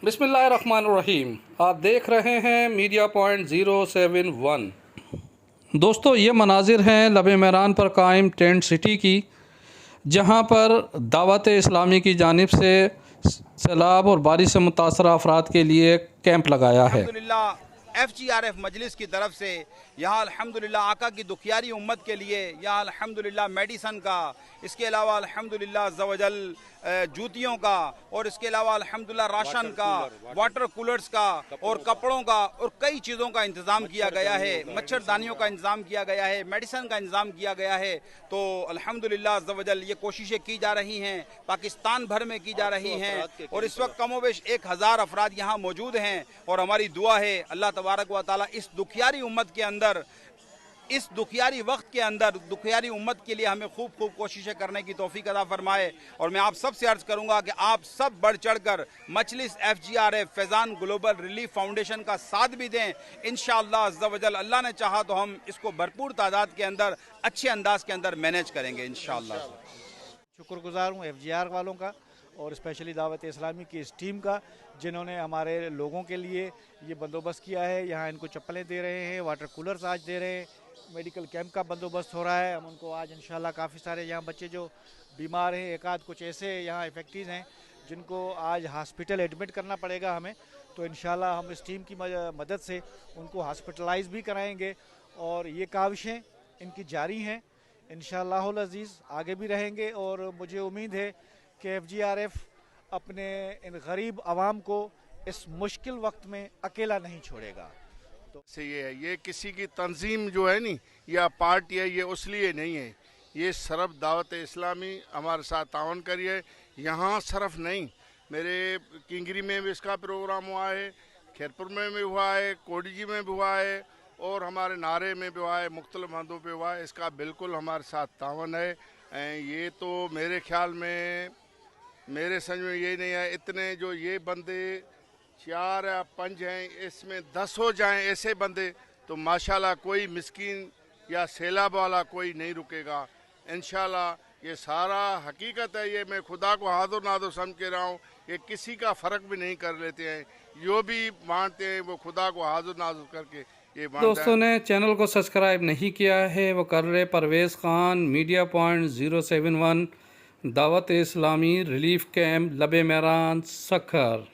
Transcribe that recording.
बिस्मिल्लाहिर्रहमानिर्रहीम। आप देख रहे हैं मीडिया पॉइंट 071। दोस्तों, ये मनाजिर हैं लबे मैरान पर कायम टेंट सिटी की, जहाँ पर दावत इस्लामी की जानिब से सैलाब और बारिश से मुतासर अफराद के लिए कैंप लगाया है। FGRF मजलिस की तरफ से यहाँ अल्हम्दुलिल्लाह आका की दुखियारी उम्मत के लिए यहाँ अल्हम्दुलिल्लाह मेडिसन का, इसके अलावा अल्हम्दुलिल्लाह ज़वजल जूतियों का, और इसके अलावा अल्हम्दुलिल्लाह राशन का, वाटर कूलर्स का और कपड़ों का और कई चीज़ों का इंतज़ाम किया गया है। मच्छरदानियों का इंतज़ाम किया गया है, मेडिसन का इंतज़ाम किया गया है। तो अल्हम्दुलिल्लाह ज़वजल ये कोशिशें की जा रही हैं, पाकिस्तान भर में की जा रही हैं, और इस वक्त कमोबेश 1000 अफराद यहाँ मौजूद हैं। और हमारी दुआ है अल्लाह तबारक व तआला इस दुखियारी उम्मत के अंदर, इस दुखियारी वक्त के अंदर दुखियारी उम्मत के लिए हमें खूब कोशिशें करने की तौफीक अता फरमाए। और मैं आप सब से अर्ज़ करूंगा कि आप सब बढ़ चढ़ कर मजलिस FGRF Faizan global relief foundation का साथ भी दें। इंशाअल्लाह अज़्ज़ा वजल अल्लाह ने चाहा तो हम इसको भरपूर तादाद के अंदर अच्छे अंदाज के अंदर मैनेज करेंगे इंशाअल्लाह। शुक्रगुजार हूँ FGR वालों का और स्पेशली दावत इस्लामी की इस टीम का, जिन्होंने हमारे लोगों के लिए ये बंदोबस्त किया है। यहाँ इनको चप्पलें दे रहे हैं, वाटर कूलर्स आज दे रहे हैं, मेडिकल कैंप का बंदोबस्त हो रहा है। हम उनको आज इंशाल्लाह काफ़ी सारे यहाँ बच्चे जो बीमार हैं, एक आध कुछ ऐसे यहाँ इफेक्टिव हैं जिनको आज हॉस्पिटल एडमिट करना पड़ेगा हमें, तो इंशाल्लाह हम इस टीम की मदद से उनको हॉस्पिटलाइज भी कराएँगे। और ये काविशें इनकी जारी हैं, इंशाअल्लाहुल अज़ीज़ आगे भी रहेंगे। और मुझे उम्मीद है कि FGRF अपने इन गरीब आवाम को इस मुश्किल वक्त में अकेला नहीं छोड़ेगा। तो से ये किसी की तंजीम जो है नी या पार्टी है, ये उस लिए नहीं है। ये सिर्फ दावत इस्लामी हमारे साथ तावन करिए। यहाँ सिर्फ नहीं, मेरे किंगरी में भी इसका प्रोग्राम हुआ है, खैरपुर में भी हुआ है, कोडीजी में भी हुआ है, और हमारे नारे में भी हुआ है, मुख्तलिफ मदों पे हुआ है। इसका बिल्कुल हमारे साथ तावन है। ये तो मेरे ख्याल में, मेरे समझ में ये नहीं है, इतने जो ये बंदे 4 या 5 हैं, इसमें 10 हो जाएं ऐसे बंदे, तो माशाल्लाह कोई मिस्कीन या सैलाब वाला कोई नहीं रुकेगा इंशाल्लाह। ये सारा हकीकत है, ये मैं खुदा को हाथों नादो समझ के रहा हूँ। ये किसी का फ़र्क भी नहीं कर लेते हैं, जो भी मानते हैं वो खुदा को हाथों नादो करके ये मानते हैं। दोस्तों ने चैनल को सब्सक्राइब नहीं किया है वो कर रहे। Parvez Khan, media point 071, Dawat Islami relief camp लबे मैरान सखर।